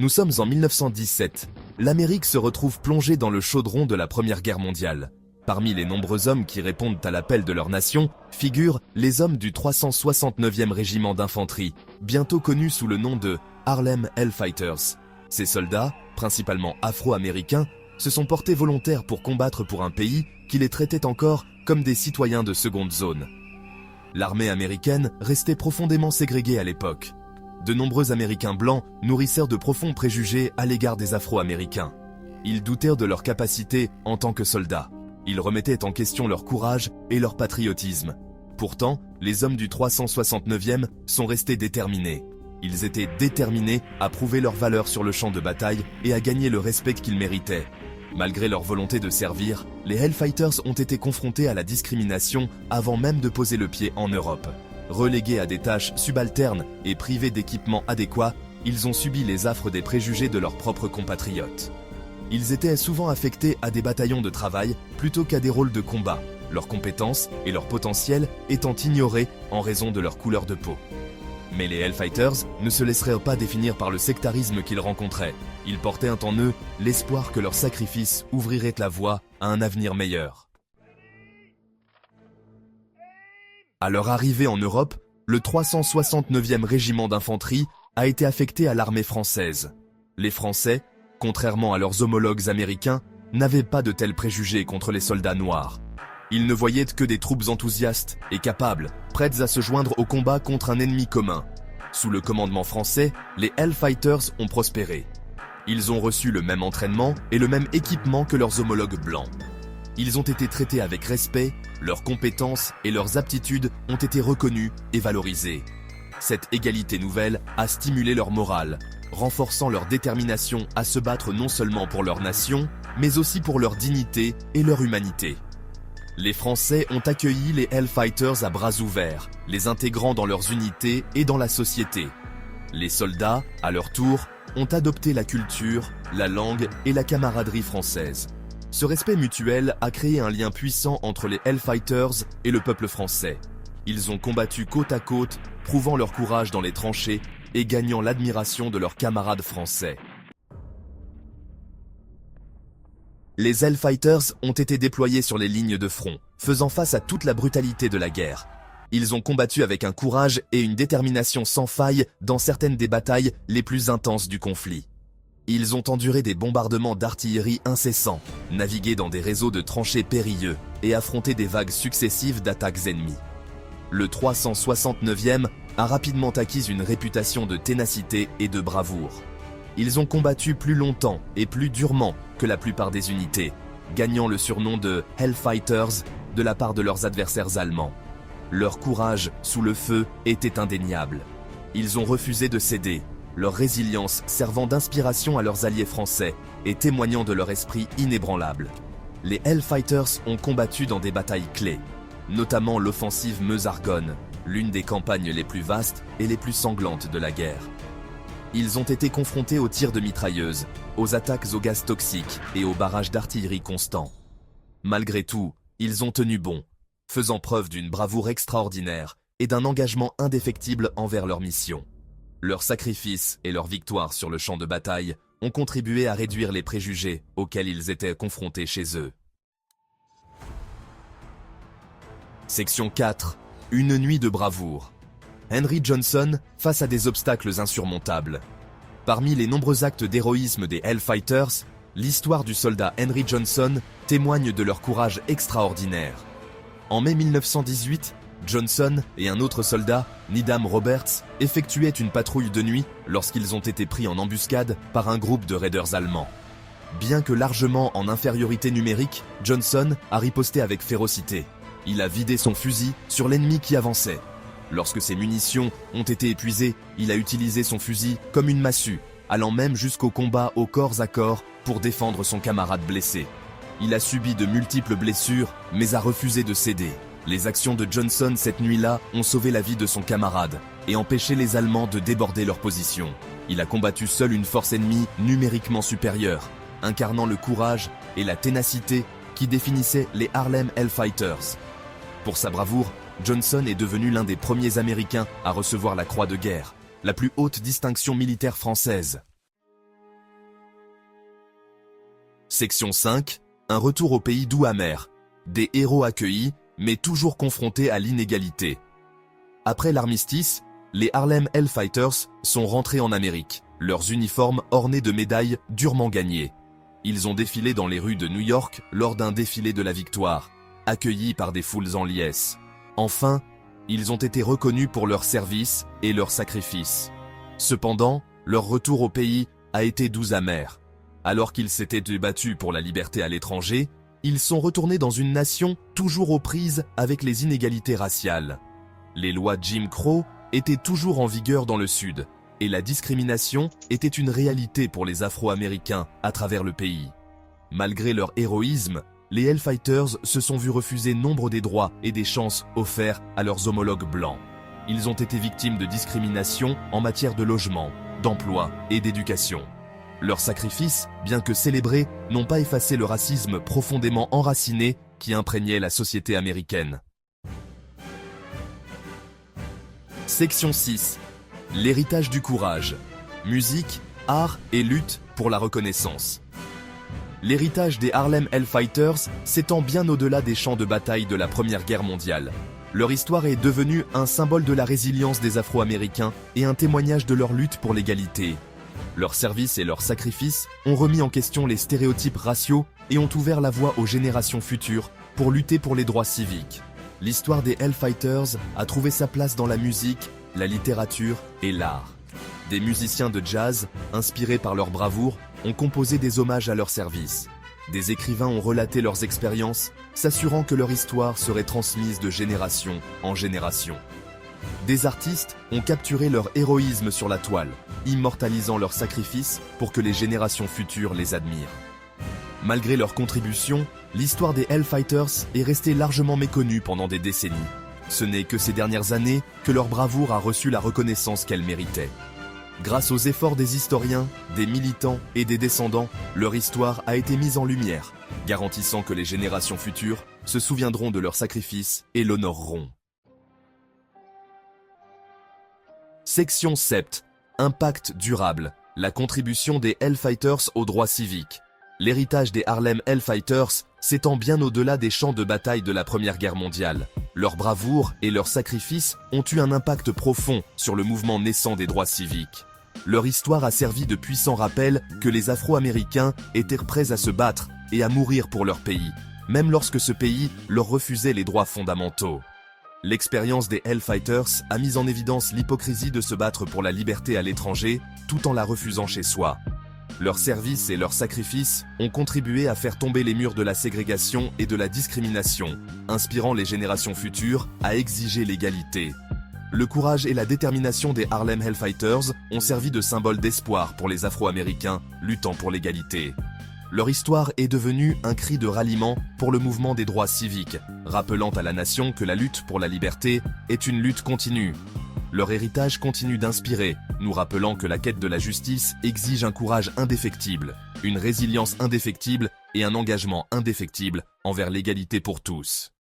Nous sommes en 1917. L'Amérique se retrouve plongée dans le chaudron de la Première Guerre mondiale. Parmi les nombreux hommes qui répondent à l'appel de leur nation, figurent les hommes du 369e régiment d'infanterie, bientôt connus sous le nom de Harlem Hellfighters. Ces soldats, principalement afro-américains, se sont portés volontaires pour combattre pour un pays qui les traitait encore comme des citoyens de seconde zone. L'armée américaine restait profondément ségrégée à l'époque. De nombreux Américains blancs nourrissèrent de profonds préjugés à l'égard des Afro-Américains. Ils doutèrent de leur capacité en tant que soldats. Ils remettaient en question leur courage et leur patriotisme. Pourtant, les hommes du 369e sont restés déterminés. Ils étaient déterminés à prouver leur valeur sur le champ de bataille et à gagner le respect qu'ils méritaient. Malgré leur volonté de servir, les Hellfighters ont été confrontés à la discrimination avant même de poser le pied en Europe. Relégués à des tâches subalternes et privés d'équipements adéquats, ils ont subi les affres des préjugés de leurs propres compatriotes. Ils étaient souvent affectés à des bataillons de travail plutôt qu'à des rôles de combat, leurs compétences et leur potentiel étant ignorés en raison de leur couleur de peau. Mais les Hellfighters ne se laisseraient pas définir par le sectarisme qu'ils rencontraient. Ils portaient en eux l'espoir que leur sacrifice ouvrirait la voie à un avenir meilleur. À leur arrivée en Europe, le 369e régiment d'infanterie a été affecté à l'armée française. Les Français, contrairement à leurs homologues américains, n'avaient pas de tels préjugés contre les soldats noirs. Ils ne voyaient que des troupes enthousiastes et capables, prêtes à se joindre au combat contre un ennemi commun. Sous le commandement français, les Hellfighters ont prospéré. Ils ont reçu le même entraînement et le même équipement que leurs homologues blancs. Ils ont été traités avec respect, leurs compétences et leurs aptitudes ont été reconnues et valorisées. Cette égalité nouvelle a stimulé leur morale, renforçant leur détermination à se battre non seulement pour leur nation, mais aussi pour leur dignité et leur humanité. Les Français ont accueilli les Hellfighters à bras ouverts, les intégrant dans leurs unités et dans la société. Les soldats, à leur tour, ont adopté la culture, la langue et la camaraderie française. Ce respect mutuel a créé un lien puissant entre les Hellfighters et le peuple français. Ils ont combattu côte à côte, prouvant leur courage dans les tranchées et gagnant l'admiration de leurs camarades français. Les Hellfighters ont été déployés sur les lignes de front, faisant face à toute la brutalité de la guerre. Ils ont combattu avec un courage et une détermination sans faille dans certaines des batailles les plus intenses du conflit. Ils ont enduré des bombardements d'artillerie incessants, navigué dans des réseaux de tranchées périlleux et affronté des vagues successives d'attaques ennemies. Le 369e a rapidement acquis une réputation de ténacité et de bravoure. Ils ont combattu plus longtemps et plus durement que la plupart des unités, gagnant le surnom de Hellfighters de la part de leurs adversaires allemands. Leur courage sous le feu était indéniable. Ils ont refusé de céder, leur résilience servant d'inspiration à leurs alliés français et témoignant de leur esprit inébranlable. Les Hellfighters ont combattu dans des batailles clés, notamment l'offensive Meuse-Argonne, l'une des campagnes les plus vastes et les plus sanglantes de la guerre. Ils ont été confrontés aux tirs de mitrailleuses, aux attaques au gaz toxique et aux barrages d'artillerie constants. Malgré tout, ils ont tenu bon, faisant preuve d'une bravoure extraordinaire et d'un engagement indéfectible envers leur mission. Leurs sacrifices et leurs victoires sur le champ de bataille ont contribué à réduire les préjugés auxquels ils étaient confrontés chez eux. Section 4. Une nuit de bravoure. Henry Johnson face à des obstacles insurmontables. Parmi les nombreux actes d'héroïsme des Hellfighters, l'histoire du soldat Henry Johnson témoigne de leur courage extraordinaire. En mai 1918, Johnson et un autre soldat, Needham Roberts, effectuaient une patrouille de nuit lorsqu'ils ont été pris en embuscade par un groupe de raiders allemands. Bien que largement en infériorité numérique, Johnson a riposté avec férocité. Il a vidé son fusil sur l'ennemi qui avançait. Lorsque ses munitions ont été épuisées, il a utilisé son fusil comme une massue, allant même jusqu'au combat au corps à corps pour défendre son camarade blessé. Il a subi de multiples blessures, mais a refusé de céder. Les actions de Johnson cette nuit-là ont sauvé la vie de son camarade et empêché les Allemands de déborder leur position. Il a combattu seul une force ennemie numériquement supérieure, incarnant le courage et la ténacité qui définissaient les Harlem Hellfighters. Pour sa bravoure, Johnson est devenu l'un des premiers Américains à recevoir la Croix de guerre, la plus haute distinction militaire française. Section 5. Un retour au pays doux amer. Des héros accueillis, mais toujours confrontés à l'inégalité. Après l'armistice, les Harlem Hellfighters sont rentrés en Amérique, leurs uniformes ornés de médailles durement gagnées. Ils ont défilé dans les rues de New York lors d'un défilé de la victoire, accueillis par des foules en liesse. Enfin, ils ont été reconnus pour leur service et leur sacrifice. Cependant, leur retour au pays a été doux amer. Alors qu'ils s'étaient débattus pour la liberté à l'étranger, ils sont retournés dans une nation toujours aux prises avec les inégalités raciales. Les lois Jim Crow étaient toujours en vigueur dans le Sud, et la discrimination était une réalité pour les Afro-Américains à travers le pays. Malgré leur héroïsme, les Hellfighters se sont vus refuser nombre des droits et des chances offerts à leurs homologues blancs. Ils ont été victimes de discrimination en matière de logement, d'emploi et d'éducation. Leurs sacrifices, bien que célébrés, n'ont pas effacé le racisme profondément enraciné qui imprégnait la société américaine. Section 6. L'héritage du courage. Musique, art et lutte pour la reconnaissance. L'héritage des Harlem Hellfighters s'étend bien au-delà des champs de bataille de la Première Guerre mondiale. Leur histoire est devenue un symbole de la résilience des Afro-Américains et un témoignage de leur lutte pour l'égalité. Leurs services et leurs sacrifices ont remis en question les stéréotypes raciaux et ont ouvert la voie aux générations futures pour lutter pour les droits civiques. L'histoire des Hellfighters a trouvé sa place dans la musique, la littérature et l'art. Des musiciens de jazz, inspirés par leur bravoure, ont composé des hommages à leur service. Des écrivains ont relaté leurs expériences, s'assurant que leur histoire serait transmise de génération en génération. Des artistes ont capturé leur héroïsme sur la toile, immortalisant leurs sacrifices pour que les générations futures les admirent. Malgré leurs contributions, l'histoire des Hellfighters est restée largement méconnue pendant des décennies. Ce n'est que ces dernières années que leur bravoure a reçu la reconnaissance qu'elle méritait. Grâce aux efforts des historiens, des militants et des descendants, leur histoire a été mise en lumière, garantissant que les générations futures se souviendront de leurs sacrifices et l'honoreront. Section 7. Impact durable. La contribution des Hellfighters aux droits civiques. L'héritage des Harlem Hellfighters s'étend bien au-delà des champs de bataille de la Première Guerre mondiale. Leur bravoure et leurs sacrifices ont eu un impact profond sur le mouvement naissant des droits civiques. Leur histoire a servi de puissant rappel que les Afro-Américains étaient prêts à se battre et à mourir pour leur pays, même lorsque ce pays leur refusait les droits fondamentaux. L'expérience des Hellfighters a mis en évidence l'hypocrisie de se battre pour la liberté à l'étranger tout en la refusant chez soi. Leurs services et leurs sacrifices ont contribué à faire tomber les murs de la ségrégation et de la discrimination, inspirant les générations futures à exiger l'égalité. Le courage et la détermination des Harlem Hellfighters ont servi de symbole d'espoir pour les Afro-Américains luttant pour l'égalité. Leur histoire est devenue un cri de ralliement pour le mouvement des droits civiques, rappelant à la nation que la lutte pour la liberté est une lutte continue. Leur héritage continue d'inspirer, nous rappelant que la quête de la justice exige un courage indéfectible, une résilience indéfectible et un engagement indéfectible envers l'égalité pour tous.